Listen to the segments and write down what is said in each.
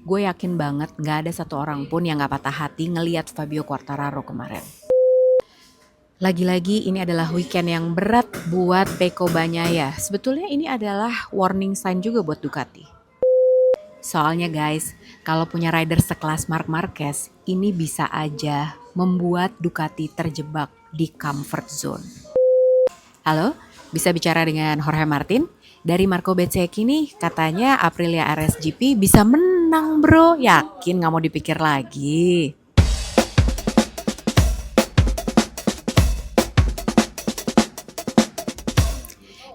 Gue yakin banget gak ada satu orang pun yang gak patah hati ngeliat Fabio Quartararo kemarin. Lagi-lagi ini adalah weekend yang berat buat Pecco Bagnaia. Sebetulnya ini adalah warning sign juga buat Ducati. Soalnya guys, kalau punya rider sekelas Marc Marquez, ini bisa aja membuat Ducati terjebak di comfort zone. Halo, bisa bicara dengan Jorge Martin? Dari Marco Bezzecchi nih, katanya Aprilia RSGP bisa menang bro. Yakin gak mau dipikir lagi?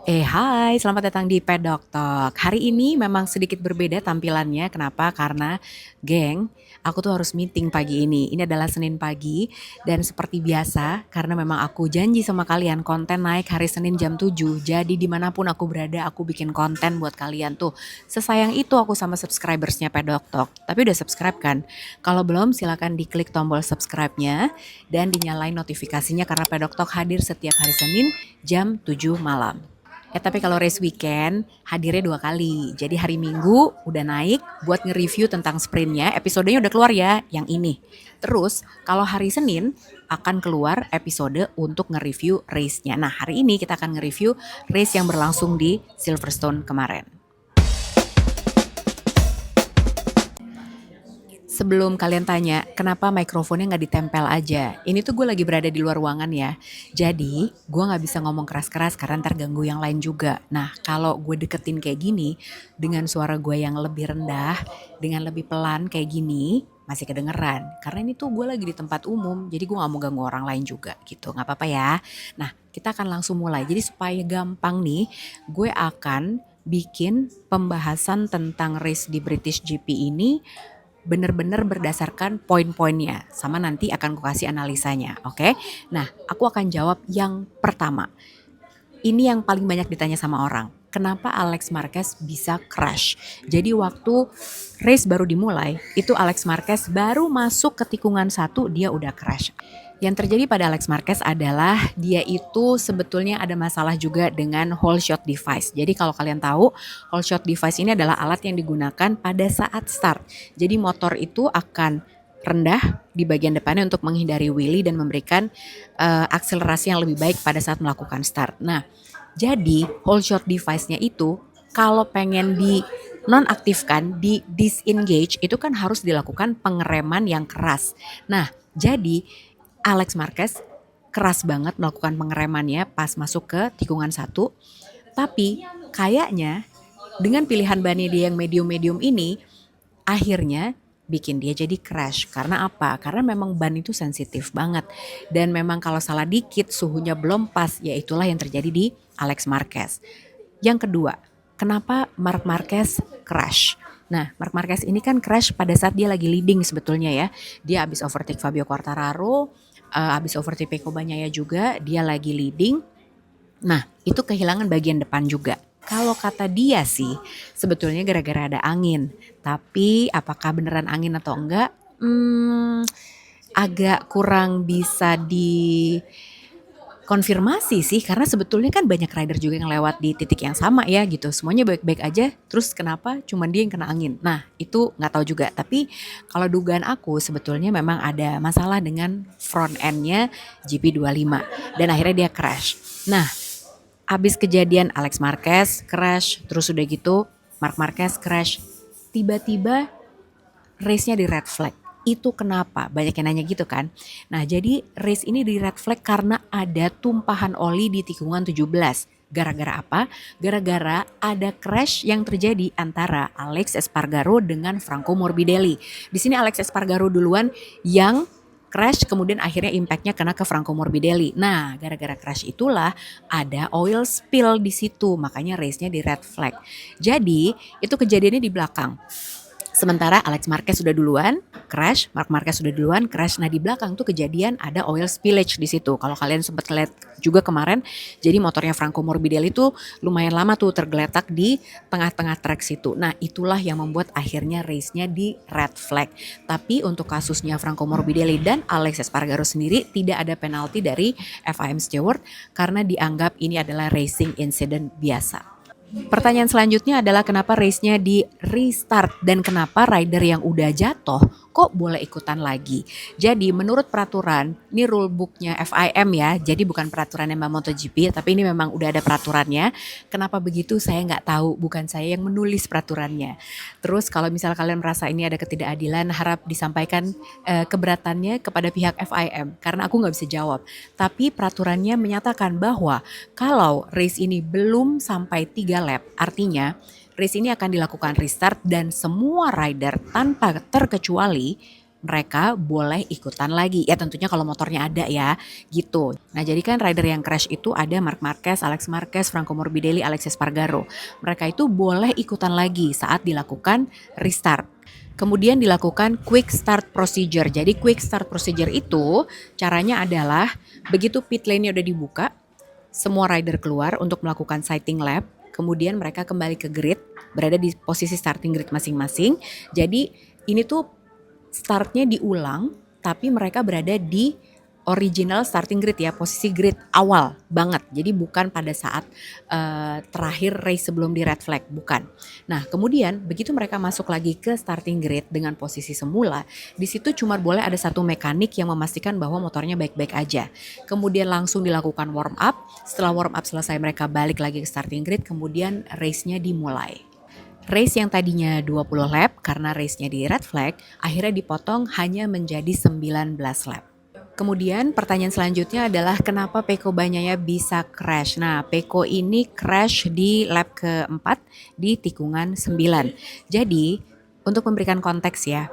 Hai, selamat datang di Pedok Talk. Hari ini memang sedikit berbeda tampilannya. Kenapa? Karena, geng, aku tuh harus meeting pagi ini. Ini adalah Senin pagi, dan seperti biasa, karena memang aku janji sama kalian, konten naik hari Senin jam 7. Jadi dimanapun aku berada, aku bikin konten buat kalian tuh. Sesayang itu aku sama subscribersnya Pedok Talk. Tapi udah subscribe kan? Kalau belum, silakan diklik tombol subscribe-nya, dan dinyalain notifikasinya karena Pedok Talk hadir setiap hari Senin jam 7 malam. Tapi kalau race weekend hadirnya 2 kali. Jadi hari Minggu udah naik buat nge-review tentang sprintnya. Episodenya udah keluar ya, yang ini. Terus kalau hari Senin akan keluar episode untuk nge-review race-nya. Nah hari ini kita akan nge-review race yang berlangsung di Silverstone kemarin. Sebelum kalian tanya, kenapa mikrofonnya nggak ditempel aja? Ini tuh gue lagi berada di luar ruangan ya. Jadi, gue nggak bisa ngomong keras-keras karena ntar ganggu yang lain juga. Nah, kalau gue deketin kayak gini, dengan suara gue yang lebih rendah, dengan lebih pelan kayak gini, masih kedengeran. Karena ini tuh gue lagi di tempat umum, jadi gue nggak mau ganggu orang lain juga gitu. Nggak apa-apa ya. Nah, kita akan langsung mulai. Jadi supaya gampang nih, gue akan bikin pembahasan tentang race di British GP ini bener-bener berdasarkan poin-poinnya, sama nanti akan aku kasih analisanya, oke? Nah, aku akan jawab yang pertama. Ini yang paling banyak ditanya sama orang. Kenapa Alex Marquez bisa crash? Jadi waktu race baru dimulai, itu Alex Marquez baru masuk ke tikungan 1, dia udah crash. Yang terjadi pada Alex Marquez adalah dia itu sebetulnya ada masalah juga dengan whole shot device. Jadi kalau kalian tahu, whole shot device ini adalah alat yang digunakan pada saat start. Jadi motor itu akan rendah di bagian depannya untuk menghindari wheelie dan memberikan akselerasi yang lebih baik pada saat melakukan start. Nah, jadi whole shot device-nya itu kalau pengen di nonaktifkan, di disengage, itu kan harus dilakukan pengereman yang keras. Nah, jadi Alex Marquez keras banget melakukan pengeremannya pas masuk ke tikungan 1. Tapi kayaknya dengan pilihan bannya dia yang medium-medium ini, akhirnya bikin dia jadi crash. Karena apa? Karena memang ban itu sensitif banget. Dan memang kalau salah dikit suhunya belum pas, ya itulah yang terjadi di Alex Marquez. Yang kedua, kenapa Marc Marquez crash? Nah, Marc Marquez ini kan crash pada saat dia lagi leading sebetulnya ya. Dia habis overtake Fabio Quartararo, habis overtake Pecco Bagnaia juga, dia lagi leading. Nah, itu kehilangan bagian depan juga. Kalau kata dia sih, sebetulnya gara-gara ada angin. Tapi apakah beneran angin atau enggak? Agak kurang bisa konfirmasi sih, karena sebetulnya kan banyak rider juga yang lewat di titik yang sama ya gitu. Semuanya baik-baik aja, terus kenapa cuman dia yang kena angin? Nah, itu nggak tahu juga. Tapi kalau dugaan aku sebetulnya memang ada masalah dengan front end-nya GP25 dan akhirnya dia crash. Nah, abis kejadian Alex Marquez crash, terus udah gitu Marc Marquez crash, tiba-tiba race-nya di red flag. Itu kenapa? Banyak yang nanya gitu kan. Nah, jadi race ini di red flag karena ada tumpahan oli di tikungan 17. Gara-gara apa? Gara-gara ada crash yang terjadi antara Alex Espargaro dengan Franco Morbidelli. Di sini Alex Espargaro duluan yang crash, kemudian akhirnya impactnya kena ke Franco Morbidelli. Nah, gara-gara crash itulah ada oil spill di situ, makanya race-nya di red flag. Jadi, itu kejadiannya di belakang. Sementara Alex Marquez sudah duluan crash, Marc Marquez sudah duluan crash. Nah, di belakang tuh kejadian ada oil spillage di situ. Kalau kalian sempat lihat juga kemarin, jadi motornya Franco Morbidelli tuh lumayan lama tuh tergeletak di tengah-tengah trek situ. Nah, itulah yang membuat akhirnya race-nya di red flag. Tapi untuk kasusnya Franco Morbidelli dan Alex Espargaro sendiri tidak ada penalti dari FIM Stewart karena dianggap ini adalah racing incident biasa. Pertanyaan selanjutnya adalah kenapa race-nya di restart dan kenapa rider yang udah jatuh kok boleh ikutan lagi. Jadi menurut peraturan, ini rule book-nya FIM ya, jadi bukan peraturannya Mbak MotoGP, tapi ini memang udah ada peraturannya. Kenapa begitu saya nggak tahu, bukan saya yang menulis peraturannya. Terus kalau misal kalian merasa ini ada ketidakadilan, harap disampaikan keberatannya kepada pihak FIM, karena aku nggak bisa jawab. Tapi peraturannya menyatakan bahwa kalau race ini belum sampai 3 lap, artinya race ini akan dilakukan restart dan semua rider tanpa terkecuali mereka boleh ikutan lagi. Ya tentunya kalau motornya ada ya, gitu. Nah jadi kan rider yang crash itu ada Marc Marquez, Alex Marquez, Franco Morbidelli, Aleix Espargaro. Mereka itu boleh ikutan lagi saat dilakukan restart. Kemudian dilakukan quick start procedure. Jadi quick start procedure itu caranya adalah begitu pit lane-nya udah dibuka, semua rider keluar untuk melakukan sighting lap, kemudian mereka kembali ke grid, berada di posisi starting grid masing-masing. Jadi ini tuh startnya diulang, tapi mereka berada di original starting grid ya, posisi grid awal banget. Jadi bukan pada saat terakhir race sebelum di red flag, bukan. Nah kemudian begitu mereka masuk lagi ke starting grid dengan posisi semula, di situ cuma boleh ada satu mekanik yang memastikan bahwa motornya baik-baik aja. Kemudian langsung dilakukan warm up, setelah warm up selesai mereka balik lagi ke starting grid, kemudian race-nya dimulai. Race yang tadinya 20 lap karena race-nya di red flag, akhirnya dipotong hanya menjadi 19 lap. Kemudian pertanyaan selanjutnya adalah kenapa Pecco Bagnaia bisa crash. Nah, Pecco ini crash di lap keempat di tikungan 9. Jadi, untuk memberikan konteks ya,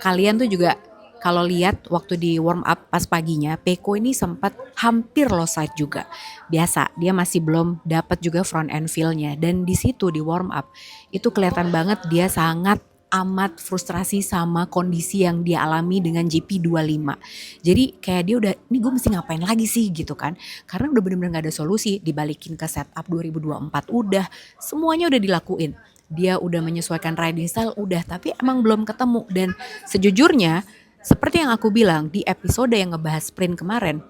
kalian tuh juga kalau lihat waktu di warm up pas paginya, Pecco ini sempat hampir low side juga. Biasa, dia masih belum dapat juga front end feel-nya. Dan di situ di warm up, itu kelihatan banget dia sangat amat frustrasi sama kondisi yang dia alami dengan GP25. Jadi kayak dia udah, ini gue mesti ngapain lagi sih gitu kan. Karena udah bener-bener gak ada solusi, dibalikin ke setup 2024 udah, semuanya udah dilakuin. Dia udah menyesuaikan riding style udah, tapi emang belum ketemu. Dan sejujurnya seperti yang aku bilang di episode yang ngebahas sprint kemarin,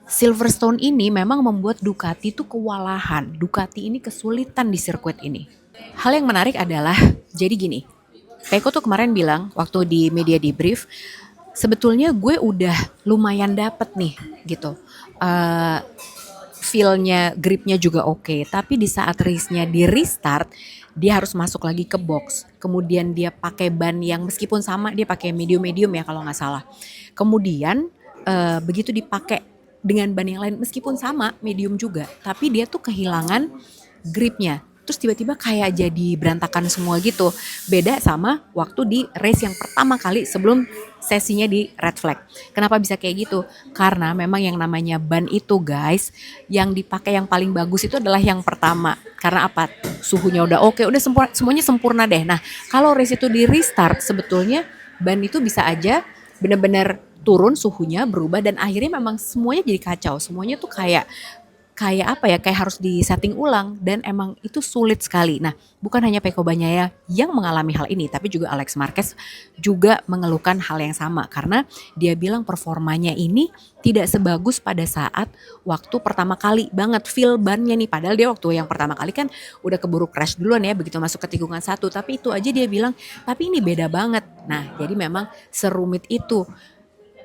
Silverstone ini memang membuat Ducati itu kewalahan. Ducati ini kesulitan di sirkuit ini. Hal yang menarik adalah, jadi gini, Pecco tuh kemarin bilang waktu di media debrief, sebetulnya gue udah lumayan dapet nih gitu. Feel-nya, gripnya juga oke. Tapi di saat race-nya di restart, dia harus masuk lagi ke box. Kemudian dia pakai ban yang meskipun sama, dia pakai medium-medium ya kalau nggak salah. Kemudian begitu dipakai dengan ban yang lain, meskipun sama, medium juga. Tapi dia tuh kehilangan gripnya. Terus tiba-tiba kayak jadi berantakan semua gitu. Beda sama waktu di race yang pertama kali sebelum sesinya di red flag. Kenapa bisa kayak gitu? Karena memang yang namanya ban itu guys, yang dipakai yang paling bagus itu adalah yang pertama. Karena apa? Suhunya udah oke, udah semuanya sempurna deh. Nah kalau race itu di restart sebetulnya ban itu bisa aja benar-benar turun suhunya berubah dan akhirnya memang semuanya jadi kacau. Semuanya tuh kayak apa ya, kayak harus disetting ulang dan emang itu sulit sekali. Nah, bukan hanya Pecco Bagnaia yang mengalami hal ini, tapi juga Alex Marquez juga mengeluhkan hal yang sama karena dia bilang performanya ini tidak sebagus pada saat waktu pertama kali banget feel bannya nih. Padahal dia waktu yang pertama kali kan udah keburu crash duluan ya begitu masuk ke tikungan 1, tapi itu aja dia bilang, tapi ini beda banget. Nah, jadi memang serumit itu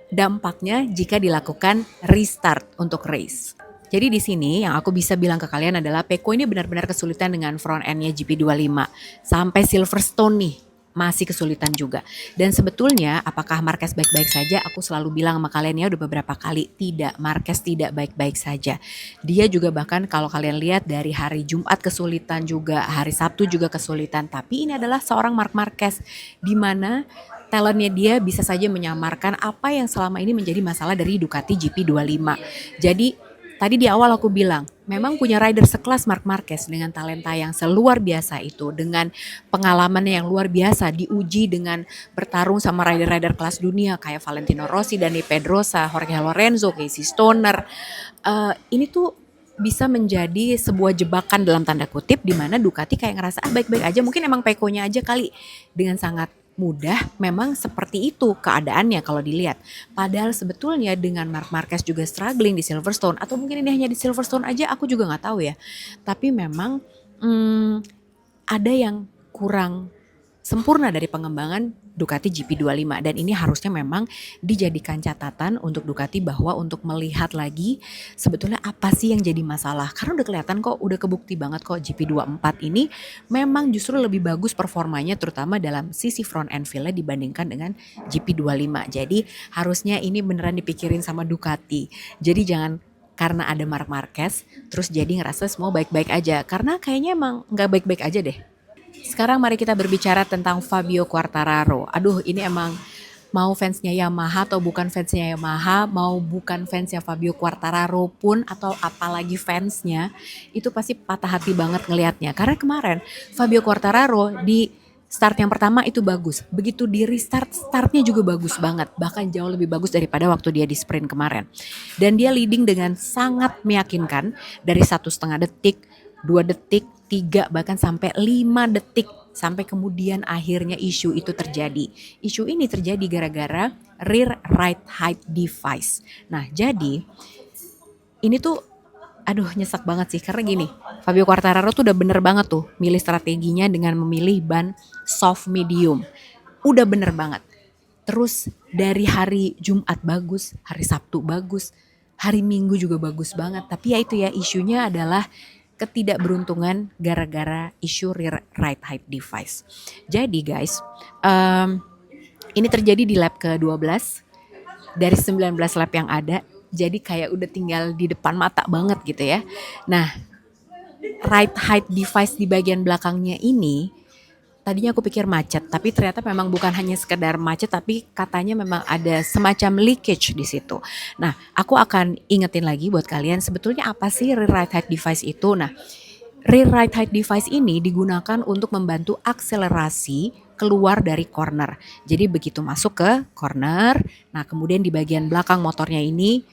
dampaknya jika dilakukan restart untuk race. Jadi di sini yang aku bisa bilang ke kalian adalah Pecco ini benar-benar kesulitan dengan front end-nya GP25. Sampai Silverstone nih masih kesulitan juga. Dan sebetulnya apakah Marquez baik-baik saja? Aku selalu bilang sama kalian ya udah beberapa kali, tidak, Marquez tidak baik-baik saja. Dia juga bahkan kalau kalian lihat dari hari Jumat kesulitan juga, hari Sabtu juga kesulitan. Tapi ini adalah seorang Marc Marquez di mana talentnya dia bisa saja menyamarkan apa yang selama ini menjadi masalah dari Ducati GP25. Jadi tadi di awal aku bilang, memang punya rider sekelas Marc Marquez dengan talenta yang seluar biasa itu, dengan pengalamannya yang luar biasa, diuji dengan bertarung sama rider-rider kelas dunia kayak Valentino Rossi, Dani Pedrosa, Jorge Lorenzo, Casey Stoner. Ini tuh bisa menjadi sebuah jebakan dalam tanda kutip di mana Ducati kayak ngerasa baik-baik aja, mungkin emang Pecco-nya aja kali dengan sangat mudah memang seperti itu keadaannya kalau dilihat. Padahal sebetulnya dengan Marc Marquez juga struggling di Silverstone, atau mungkin ini hanya di Silverstone aja, aku juga nggak tahu ya. Tapi memang hmm, ada yang kurang sempurna dari pengembangan Ducati GP25, dan ini harusnya memang dijadikan catatan untuk Ducati bahwa untuk melihat lagi sebetulnya apa sih yang jadi masalah, karena udah kelihatan kok, udah kebukti banget kok GP24 ini memang justru lebih bagus performanya, terutama dalam sisi front end feel-nya dibandingkan dengan GP25. Jadi harusnya ini beneran dipikirin sama Ducati, jadi jangan karena ada Marc Marquez terus jadi ngerasa semua baik-baik aja, karena kayaknya emang nggak baik-baik aja deh. Sekarang mari kita berbicara tentang Fabio Quartararo. Aduh, ini emang mau fansnya Yamaha atau bukan fansnya Yamaha, mau bukan fansnya Fabio Quartararo pun atau apalagi fansnya, itu pasti patah hati banget ngelihatnya. Karena kemarin Fabio Quartararo di start yang pertama itu bagus. Begitu di restart, startnya juga bagus banget. Bahkan jauh lebih bagus daripada waktu dia di sprint kemarin. Dan dia leading dengan sangat meyakinkan dari 1,5 detik, 2 detik, 3 bahkan sampai 5 detik, sampai kemudian akhirnya isu itu terjadi. Isu ini terjadi gara-gara rear right height device. Nah, jadi ini tuh aduh nyesek banget sih, karena gini, Fabio Quartararo tuh udah bener banget tuh milih strateginya dengan memilih ban soft medium. Udah bener banget. Terus dari hari Jumat bagus, hari Sabtu bagus, hari Minggu juga bagus banget. Tapi ya itu ya, isunya adalah ketidakberuntungan gara-gara isu rear right height device. Jadi guys, ini terjadi di lap ke-12 dari 19 lap yang ada. Jadi kayak udah tinggal di depan mata banget gitu ya. Nah, right height device di bagian belakangnya ini tadinya aku pikir macet, tapi ternyata memang bukan hanya sekedar macet, tapi katanya memang ada semacam leakage di situ. Nah, aku akan ingetin lagi buat kalian sebetulnya apa sih rear right height device itu. Nah, rear right height device ini digunakan untuk membantu akselerasi keluar dari corner. Jadi begitu masuk ke corner, nah kemudian di bagian belakang motornya ini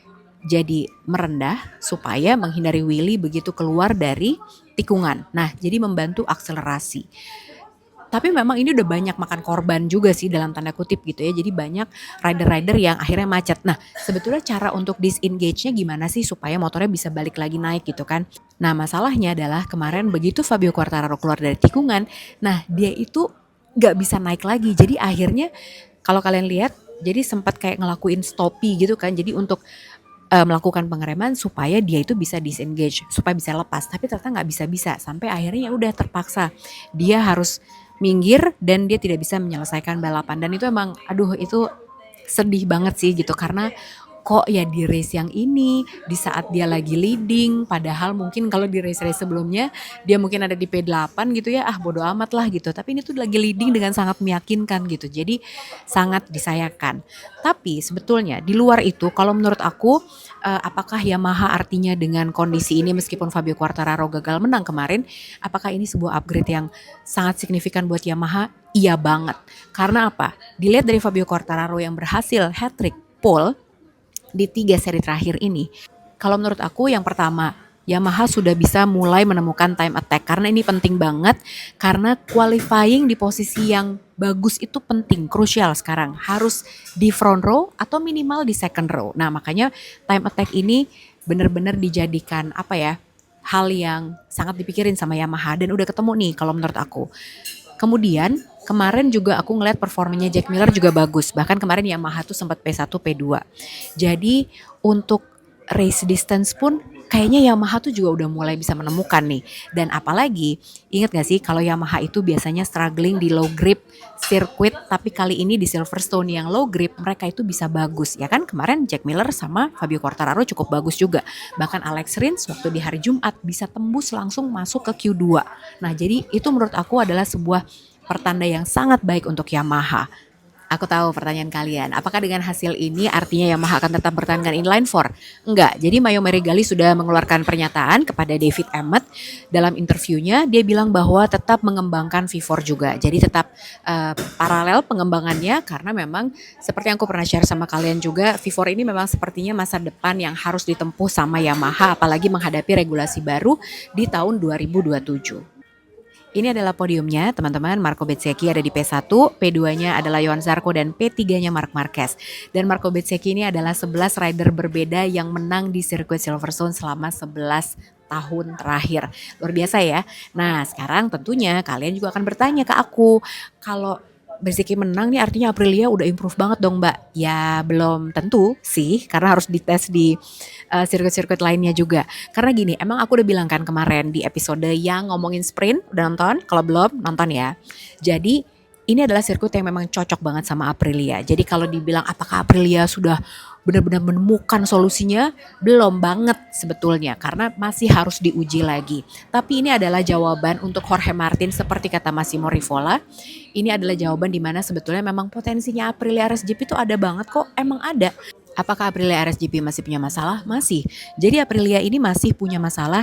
jadi merendah supaya menghindari wheelie begitu keluar dari tikungan. Nah, jadi membantu akselerasi. Tapi memang ini udah banyak makan korban juga sih dalam tanda kutip gitu ya. Jadi banyak rider-rider yang akhirnya macet. Nah, sebetulnya cara untuk disengage-nya gimana sih supaya motornya bisa balik lagi naik gitu kan. Nah, masalahnya adalah kemarin begitu Fabio Quartararo keluar dari tikungan, nah dia itu gak bisa naik lagi. Jadi akhirnya kalau kalian lihat, jadi sempat kayak ngelakuin stoppie gitu kan. Jadi untuk melakukan pengereman supaya dia itu bisa disengage, supaya bisa lepas. Tapi ternyata nggak bisa-bisa, sampai akhirnya ya udah terpaksa dia harus minggir dan dia tidak bisa menyelesaikan balapan. Dan itu emang aduh itu sedih banget sih gitu, karena kok ya di race yang ini di saat dia lagi leading, padahal mungkin kalau di race-race sebelumnya dia mungkin ada di P8 gitu ya, bodo amat lah gitu. Tapi ini tuh lagi leading dengan sangat meyakinkan gitu, jadi sangat disayangkan. Tapi sebetulnya di luar itu kalau menurut aku, apakah Yamaha artinya dengan kondisi ini meskipun Fabio Quartararo gagal menang kemarin, apakah ini sebuah upgrade yang sangat signifikan buat Yamaha? Iya banget. Karena apa? Dilihat dari Fabio Quartararo yang berhasil hat-trick pole di 3 seri terakhir ini. Kalau menurut aku yang pertama, Yamaha sudah bisa mulai menemukan time attack, karena ini penting banget, karena qualifying di posisi yang bagus itu penting, krusial sekarang. Harus di front row atau minimal di second row. Nah, makanya time attack ini benar-benar dijadikan hal yang sangat dipikirin sama Yamaha, dan udah ketemu nih kalau menurut aku. Kemudian kemarin juga aku ngeliat performanya Jack Miller juga bagus. Bahkan kemarin Yamaha tuh sempat P1, P2. Jadi untuk race distance pun kayaknya Yamaha tuh juga udah mulai bisa menemukan nih. Dan apalagi ingat gak sih kalau Yamaha itu biasanya struggling di low grip circuit, tapi kali ini di Silverstone yang low grip mereka itu bisa bagus. Ya kan kemarin Jack Miller sama Fabio Quartararo cukup bagus juga. Bahkan Alex Rins waktu di hari Jumat bisa tembus langsung masuk ke Q2. Nah, jadi itu menurut aku adalah sebuah pertanda yang sangat baik untuk Yamaha. Aku tahu pertanyaan kalian, apakah dengan hasil ini artinya Yamaha akan tetap bertahan dengan inline 4? Enggak, jadi Mayo Meregali sudah mengeluarkan pernyataan kepada David Emmett. Dalam interviewnya dia bilang bahwa tetap mengembangkan V4 juga. Jadi tetap paralel pengembangannya, karena memang seperti yang aku pernah share sama kalian juga, V4 ini memang sepertinya masa depan yang harus ditempuh sama Yamaha, apalagi menghadapi regulasi baru di tahun 2027. Ini adalah podiumnya, teman-teman. Marco Bezzecchi ada di P1, P2-nya adalah Johan Zarco, dan P3-nya Marc Marquez. Dan Marco Bezzecchi ini adalah 11 rider berbeda yang menang di sirkuit Silverstone selama 11 tahun terakhir. Luar biasa ya. Nah, sekarang tentunya kalian juga akan bertanya ke aku, kalau Bezzecchi menang nih artinya Aprilia udah improve banget dong, Mbak. Ya belum tentu sih, karena harus dites di sirkuit-sirkuit lainnya juga. Karena gini, emang aku udah bilang kan kemarin di episode yang ngomongin sprint, udah nonton? Kalau belum, nonton ya. Jadi ini adalah sirkuit yang memang cocok banget sama Aprilia. Jadi kalau dibilang apakah Aprilia sudah benar-benar menemukan solusinya, belum banget sebetulnya, karena masih harus diuji lagi. Tapi ini adalah jawaban untuk Jorge Martin seperti kata Massimo Rivola. Ini adalah jawaban di mana sebetulnya memang potensinya Aprilia RSGP itu ada banget kok, emang ada. Apakah Aprilia RSGP masih punya masalah? Masih. Jadi Aprilia ini masih punya masalah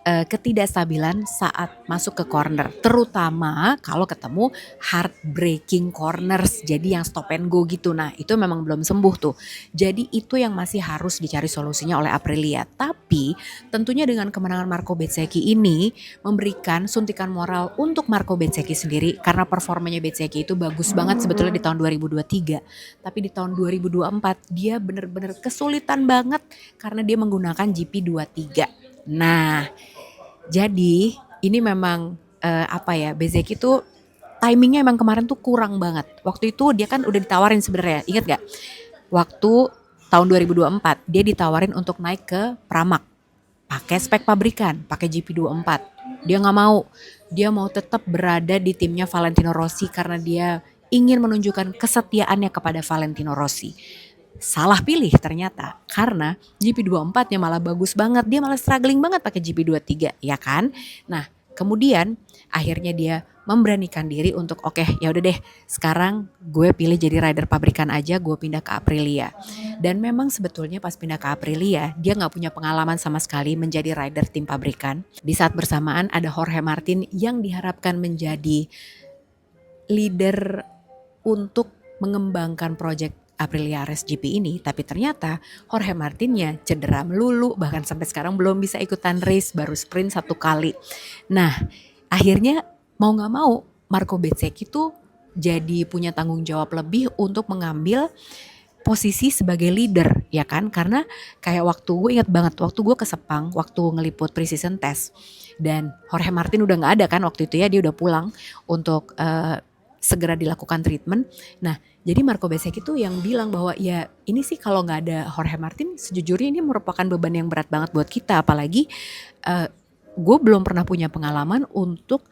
ketidakstabilan saat masuk ke corner, terutama kalau ketemu heartbreaking corners, jadi yang stop and go gitu. Nah itu memang belum sembuh tuh, jadi itu yang masih harus dicari solusinya oleh Aprilia. Tapi tentunya dengan kemenangan Marco Bezzecchi ini memberikan suntikan moral untuk Marco Bezzecchi sendiri, karena performanya Bezzecchi itu bagus banget sebetulnya di tahun 2023, tapi di tahun 2024 dia benar-benar kesulitan banget karena dia menggunakan GP23. Nah, jadi ini memang Bezzecchi tuh timingnya emang kemarin tuh kurang banget. Waktu itu dia kan udah ditawarin sebenarnya, ingat gak? Waktu tahun 2024 dia ditawarin untuk naik ke Pramac, pakai spek pabrikan, pakai GP24. Dia nggak mau, dia mau tetap berada di timnya Valentino Rossi karena dia ingin menunjukkan kesetiaannya kepada Valentino Rossi. Salah pilih ternyata, karena GP24-nya malah bagus banget, dia malah struggling banget pakai GP23, ya kan? Nah, kemudian akhirnya dia memberanikan diri untuk oke, ya udah deh, sekarang gue pilih jadi rider pabrikan aja, gue pindah ke Aprilia. Dan memang sebetulnya pas pindah ke Aprilia, dia nggak punya pengalaman sama sekali menjadi rider tim pabrikan. Di saat bersamaan ada Jorge Martin yang diharapkan menjadi leader untuk mengembangkan proyek Aprilia RSGP ini, tapi ternyata Jorge Martinnya cedera melulu, bahkan sampai sekarang belum bisa ikutan race, baru sprint 1 kali. Nah, akhirnya mau gak mau Marco Bezzecchi tuh jadi punya tanggung jawab lebih untuk mengambil posisi sebagai leader, ya kan? Karena kayak waktu gue ingat banget, waktu gue ke Sepang, waktu ngeliput pre-season test, dan Jorge Martin udah gak ada kan waktu itu ya, dia udah pulang untuk segera dilakukan treatment. Nah, jadi Marco Bezzecchi itu yang bilang bahwa ya ini sih kalau nggak ada Jorge Martin, sejujurnya ini merupakan beban yang berat banget buat kita. Apalagi gue belum pernah punya pengalaman untuk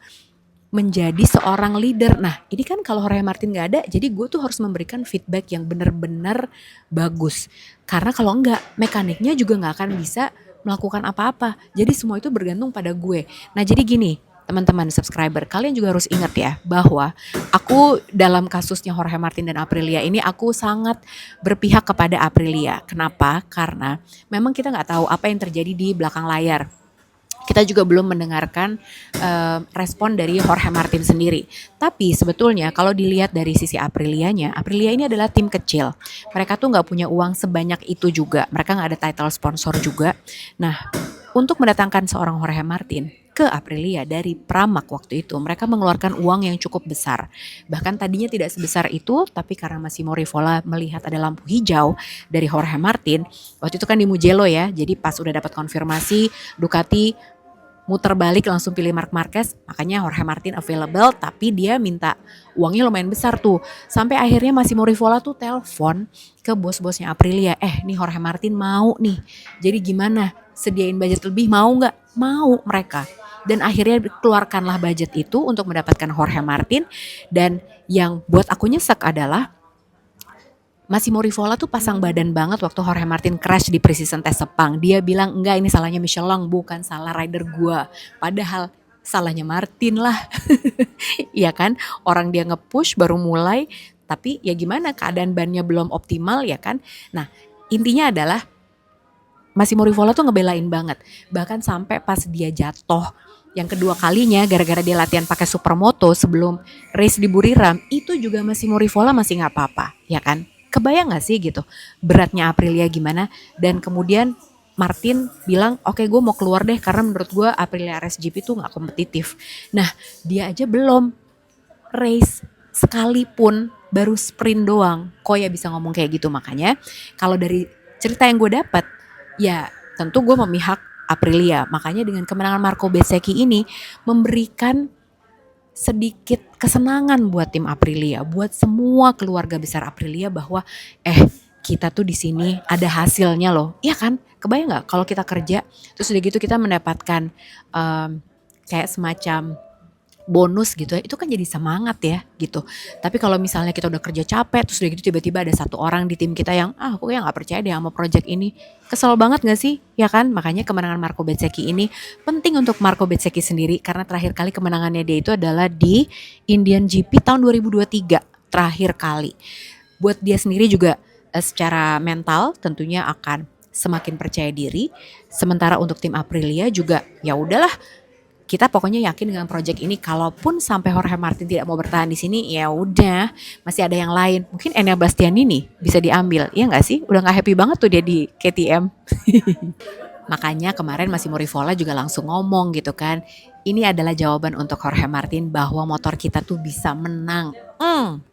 menjadi seorang leader. Nah, ini kan kalau Jorge Martin nggak ada, jadi gue tuh harus memberikan feedback yang benar-benar bagus. Karena kalau nggak, mekaniknya juga nggak akan bisa melakukan apa-apa. Jadi semua itu bergantung pada gue. Nah, jadi gini, teman-teman subscriber, kalian juga harus ingat ya bahwa aku dalam kasusnya Jorge Martin dan Aprilia ini aku sangat berpihak kepada Aprilia. Kenapa? Karena memang kita nggak tahu apa yang terjadi di belakang layar. Kita juga belum mendengarkan respon dari Jorge Martin sendiri. Tapi sebetulnya kalau dilihat dari sisi Aprilianya, Aprilia ini adalah tim kecil. Mereka tuh nggak punya uang sebanyak itu juga. Mereka nggak ada title sponsor juga. Nah, untuk mendatangkan seorang Jorge Martin ke Aprilia dari Pramac waktu itu, mereka mengeluarkan uang yang cukup besar. Bahkan tadinya tidak sebesar itu, tapi karena Massimo Rivola melihat ada lampu hijau dari Jorge Martin, waktu itu kan di Mugello ya, jadi pas udah dapat konfirmasi, Ducati muter balik langsung pilih Marc Marquez, makanya Jorge Martin available, tapi dia minta uangnya lumayan besar tuh. Sampai akhirnya Massimo Rivola tuh telepon ke bos-bosnya Aprilia, nih Jorge Martin mau nih, jadi gimana? Sediain budget lebih, mau nggak? Mau mereka. Dan akhirnya keluarkanlah budget itu untuk mendapatkan Jorge Martin. Dan yang buat aku nyesek adalah Massimo Rivola tuh pasang badan banget waktu Jorge Martin crash di pre-season test Sepang. Dia bilang enggak, ini salahnya Michelin, bukan salah rider gua. Padahal salahnya Martin lah. Iya kan, orang dia nge-push baru mulai, tapi ya gimana, keadaan bannya belum optimal ya kan. Nah, intinya adalah Massimo Rivola tuh ngebelain banget. Bahkan sampai pas dia jatuh yang kedua kalinya gara-gara dia latihan pakai supermoto sebelum race di Buriram, itu juga Massimo Rivola masih gak apa-apa, ya kan? Kebayang gak sih gitu beratnya Aprilia gimana? Dan kemudian Martin bilang, oke gue mau keluar deh karena menurut gue Aprilia RSGP tuh gak kompetitif. Nah dia aja belum race sekalipun, baru sprint doang. Kok ya bisa ngomong kayak gitu? Makanya kalau dari cerita yang gue dapat, ya tentu gue memihak Aprilia. Makanya dengan kemenangan Marco Bezzecchi ini memberikan sedikit kesenangan buat tim Aprilia, buat semua keluarga besar Aprilia bahwa kita tuh di sini ada hasilnya loh. Iya kan? Kebayang nggak kalau kita kerja terus udah gitu kita mendapatkan kayak semacam bonus gitu ya, itu kan jadi semangat ya gitu. Tapi kalau misalnya kita udah kerja capek terus udah gitu tiba-tiba ada satu orang di tim kita yang aku ya nggak percaya deh sama project ini, kesel banget nggak sih ya kan. Makanya kemenangan Marco Bezzecchi ini penting untuk Marco Bezzecchi sendiri karena terakhir kali kemenangannya dia itu adalah di Indian GP tahun 2023 terakhir kali. Buat dia sendiri juga secara mental tentunya akan semakin percaya diri. Sementara untuk tim Aprilia juga ya udahlah, kita pokoknya yakin dengan project ini, kalaupun sampai Jorge Martin tidak mau bertahan di sini, ya udah masih ada yang lain. Mungkin Enea Bastianini bisa diambil, ya nggak sih? Udah nggak happy banget tuh dia di KTM. Makanya kemarin Massimo Rivola juga langsung ngomong gitu kan, ini adalah jawaban untuk Jorge Martin bahwa motor kita tuh bisa menang.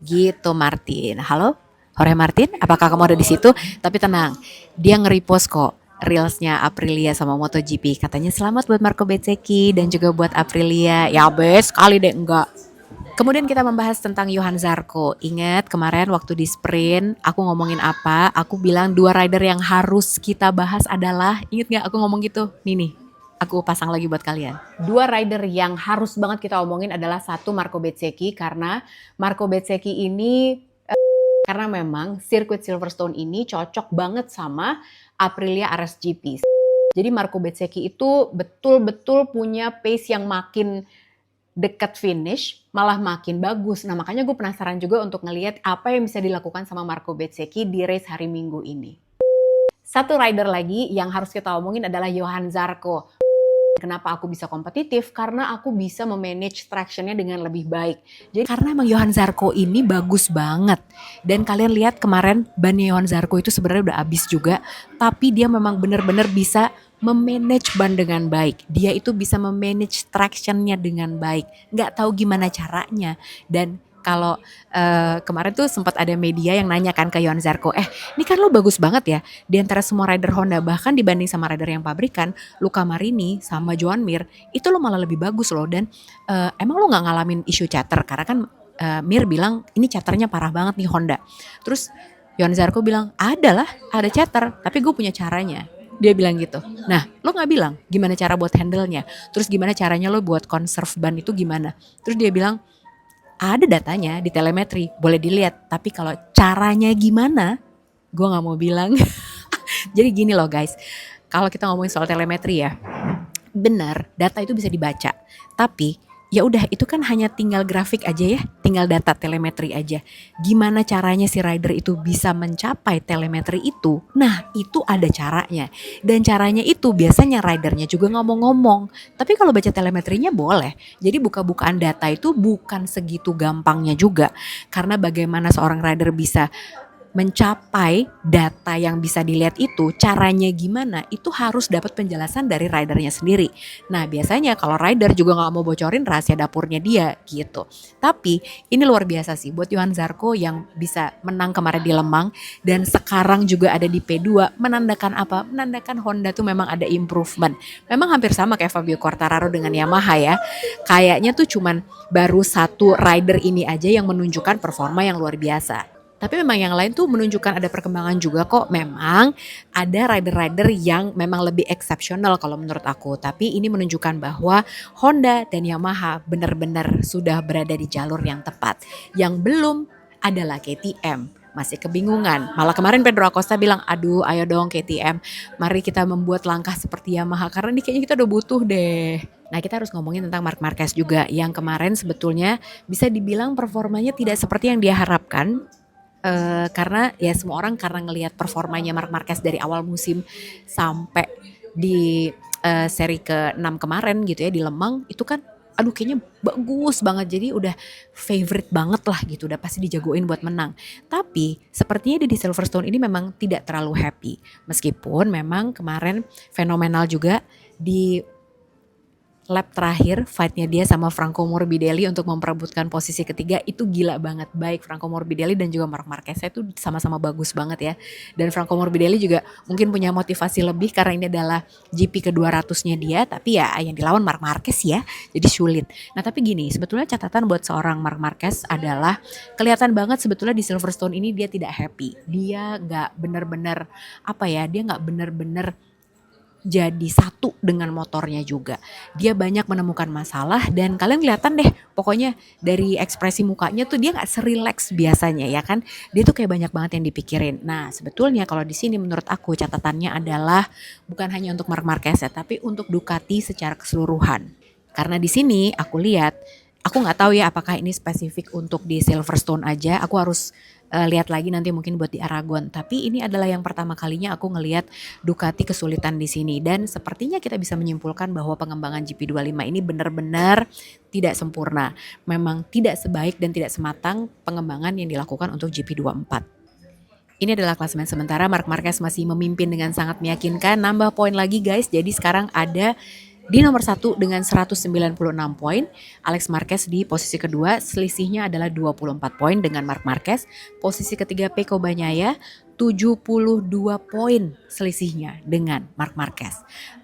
Gitu Martin. Halo Jorge Martin, apakah kamu ada di situ? Tapi tenang, dia nge-repost kok reelsnya Aprilia sama MotoGP. Katanya selamat buat Marco Bezzecchi dan juga buat Aprilia. Ya bes kali deh enggak. Kemudian kita membahas tentang Johan Zarco. Ingat kemarin waktu di sprint aku ngomongin apa? Aku bilang 2 rider yang harus kita bahas adalah, ingat gak aku ngomong gitu? Nih, aku pasang lagi buat kalian. 2 rider yang harus banget kita omongin adalah satu Marco Bezzecchi, karena Marco Bezzecchi ini karena memang sirkuit Silverstone ini cocok banget sama Aprilia RSGP. Jadi Marco Bezzecchi itu betul-betul punya pace yang makin dekat finish, malah makin bagus. Nah makanya gue penasaran juga untuk ngelihat apa yang bisa dilakukan sama Marco Bezzecchi di race hari Minggu ini. Satu rider lagi yang harus kita omongin adalah Johan Zarco. Kenapa aku bisa kompetitif? Karena aku bisa memanage tractionnya dengan lebih baik. Jadi karena emang Johan Zarco ini bagus banget. Dan kalian lihat kemarin bannya Johan Zarco itu sebenarnya udah habis juga. Tapi dia memang benar-benar bisa memanage ban dengan baik. Dia itu bisa memanage tractionnya dengan baik. Nggak tahu gimana caranya. Dan kalau kemarin tuh sempat ada media yang nanya kan ke Johan Zarco, ini kan lo bagus banget ya di antara semua rider Honda, bahkan dibanding sama rider yang pabrikan, Luca Marini sama Joan Mir, itu lo malah lebih bagus loh. Dan emang lo gak ngalamin isu chatter? Karena kan Mir bilang ini chatternya parah banget nih Honda. Terus Johan Zarco bilang ada chatter, tapi gue punya caranya. Dia bilang gitu. Nah, lo gak bilang gimana cara buat handle-nya? Terus gimana caranya lo buat conserve ban itu gimana? Terus dia bilang, ada datanya di telemetri, boleh dilihat. Tapi kalau caranya gimana, gue gak mau bilang. Jadi gini loh guys, kalau kita ngomongin soal telemetri ya, benar data itu bisa dibaca. Tapi ya udah itu kan hanya tinggal grafik aja ya, tinggal data telemetri aja. Gimana caranya si rider itu bisa mencapai telemetri itu? Nah itu ada caranya. Dan caranya itu biasanya ridernya juga ngomong-ngomong. Tapi kalau baca telemetrinya boleh. Jadi buka-bukaan data itu bukan segitu gampangnya juga. Karena bagaimana seorang rider bisa mencapai data yang bisa dilihat itu, caranya gimana, itu harus dapat penjelasan dari ridernya sendiri. Nah biasanya kalau rider juga gak mau bocorin rahasia dapurnya dia gitu. Tapi ini luar biasa sih buat Johan Zarco yang bisa menang kemarin di Lemang dan sekarang juga ada di P2, menandakan apa? Menandakan Honda tuh memang ada improvement. Memang hampir sama kayak Fabio Quartararo dengan Yamaha ya. Kayaknya tuh cuman baru satu rider ini aja yang menunjukkan performa yang luar biasa. Tapi memang yang lain tuh menunjukkan ada perkembangan juga kok. Memang ada rider-rider yang memang lebih eksepsional kalau menurut aku. Tapi ini menunjukkan bahwa Honda dan Yamaha benar-benar sudah berada di jalur yang tepat. Yang belum adalah KTM. Masih kebingungan. Malah kemarin Pedro Acosta bilang, aduh ayo dong KTM. Mari kita membuat langkah seperti Yamaha. Karena ini kayaknya kita udah butuh deh. Nah kita harus ngomongin tentang Marc Marquez juga. Yang kemarin sebetulnya bisa dibilang performanya tidak seperti yang dia harapkan. Karena ya semua orang karena ngelihat performanya Marc Marquez dari awal musim sampai di seri ke-6 kemarin gitu ya di Lemang, itu kan aduh kayaknya bagus banget, jadi udah favorite banget lah gitu, udah pasti dijagoin buat menang. Tapi sepertinya di Silverstone ini memang tidak terlalu happy, meskipun memang kemarin fenomenal juga di lap terakhir fightnya dia sama Franco Morbidelli untuk memperebutkan posisi ketiga itu gila banget. Baik Franco Morbidelli dan juga Marc Marquez itu sama-sama bagus banget ya. Dan Franco Morbidelli juga mungkin punya motivasi lebih karena ini adalah GP ke-200-nya dia, tapi ya yang dilawan Marc Marquez ya, jadi sulit. Nah tapi gini, sebetulnya catatan buat seorang Marc Marquez adalah kelihatan banget sebetulnya di Silverstone ini dia tidak happy. Dia gak bener-bener dia gak bener-bener jadi satu dengan motornya juga. Dia banyak menemukan masalah dan kalian kelihatan deh pokoknya dari ekspresi mukanya tuh dia gak serileks biasanya ya kan. Dia tuh kayak banyak banget yang dipikirin. Nah sebetulnya kalau di sini menurut aku catatannya adalah bukan hanya untuk Marc Marquez ya, tapi untuk Ducati secara keseluruhan. Karena di sini aku lihat, aku nggak tahu ya apakah ini spesifik untuk di Silverstone aja. Aku harus lihat lagi nanti mungkin buat di Aragon. Tapi ini adalah yang pertama kalinya aku ngelihat Ducati kesulitan di sini. Dan sepertinya kita bisa menyimpulkan bahwa pengembangan GP25 ini benar-benar tidak sempurna. Memang tidak sebaik dan tidak sematang pengembangan yang dilakukan untuk GP24. Ini adalah klasemen sementara, Marc Marquez masih memimpin dengan sangat meyakinkan. Nambah poin lagi guys, jadi sekarang ada di nomor 1 dengan 196 poin, Alex Marquez di posisi kedua, selisihnya adalah 24 poin dengan Marc Marquez. Posisi ketiga Pecco Bagnaia, 72 poin selisihnya dengan Marc Marquez.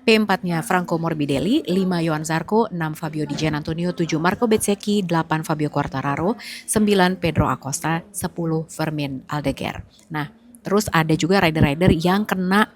P4-nya Franco Morbidelli, 5 Johan Zarco, 6 Fabio Di Giannantonio, 7 Marco Bezzecchi, 8 Fabio Quartararo, 9 Pedro Acosta, 10 Fermin Aldeguer. Nah, terus ada juga rider-rider yang kena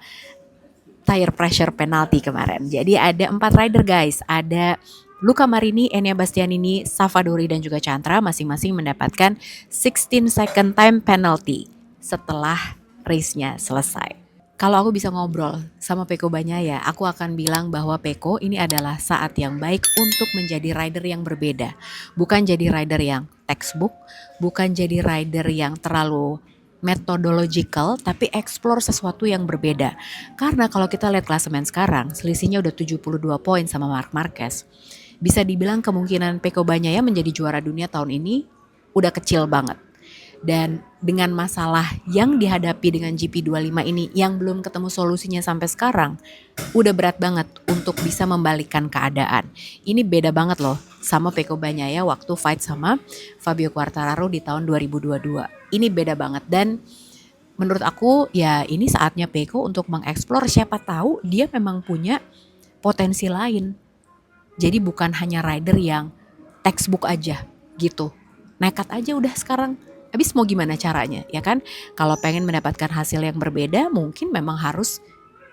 tire pressure penalty kemarin. Jadi ada 4 rider guys, ada Luca Marini, Enea Bastianini, Savadori dan juga Chantra masing-masing mendapatkan 16 second time penalty setelah race-nya selesai. Kalau aku bisa ngobrol sama Pecco Bagnaia, aku akan bilang bahwa Pecco ini adalah saat yang baik untuk menjadi rider yang berbeda. Bukan jadi rider yang textbook, bukan jadi rider yang terlalu methodological, tapi explore sesuatu yang berbeda. Karena kalau kita lihat klasemen sekarang, selisihnya udah 72 poin sama Marc Marquez. Bisa dibilang kemungkinan Pecco Bagnaia menjadi juara dunia tahun ini udah kecil banget. Dan dengan masalah yang dihadapi dengan GP25 ini yang belum ketemu solusinya sampai sekarang, udah berat banget untuk bisa membalikkan keadaan. Ini beda banget loh sama Pecco Bagnaia waktu fight sama Fabio Quartararo di tahun 2022. Ini beda banget dan menurut aku ya ini saatnya Pecco untuk mengeksplor, siapa tahu dia memang punya potensi lain. Jadi bukan hanya rider yang textbook aja gitu. Nekat aja udah sekarang. Habis mau gimana caranya ya kan? Kalau pengen mendapatkan hasil yang berbeda mungkin memang harus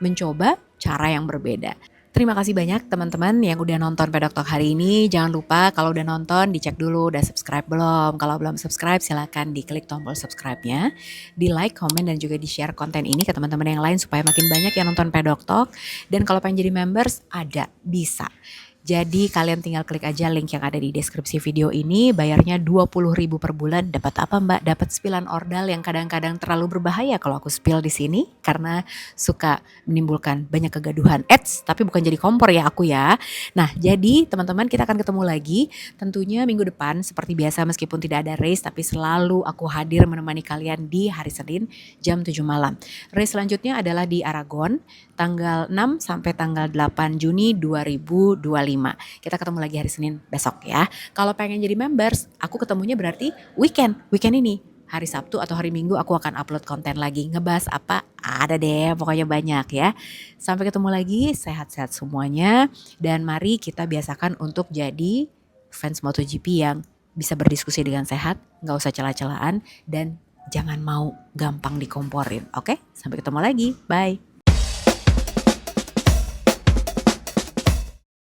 mencoba cara yang berbeda. Terima kasih banyak teman-teman yang udah nonton Pedok Talk hari ini. Jangan lupa kalau udah nonton dicek dulu udah subscribe belum. Kalau belum subscribe silakan diklik tombol subscribe-nya, di like, komen dan juga di share konten ini ke teman-teman yang lain supaya makin banyak yang nonton Pedok Talk. Dan kalau pengen jadi members ada, bisa. Jadi kalian tinggal klik aja link yang ada di deskripsi video ini. Bayarnya 20.000 per bulan. Dapat apa mbak? Dapat spillan ordal yang kadang-kadang terlalu berbahaya kalau aku spill di sini karena suka menimbulkan banyak kegaduhan. Tapi bukan jadi kompor ya aku ya. Nah jadi teman-teman kita akan ketemu lagi tentunya minggu depan seperti biasa meskipun tidak ada race, tapi selalu aku hadir menemani kalian di hari Senin jam 7 malam. Race selanjutnya adalah di Aragon tanggal 6 sampai tanggal 8 Juni 2025. Kita ketemu lagi hari Senin besok ya. Kalau pengen jadi members, aku ketemunya berarti weekend ini. Hari Sabtu atau hari Minggu aku akan upload konten lagi. Ngebahas apa? Ada deh, pokoknya banyak ya. Sampai ketemu lagi, sehat-sehat semuanya. Dan mari kita biasakan untuk jadi fans MotoGP yang bisa berdiskusi dengan sehat, gak usah celah-celahan, dan jangan mau gampang dikomporin. Oke? Sampai ketemu lagi, bye.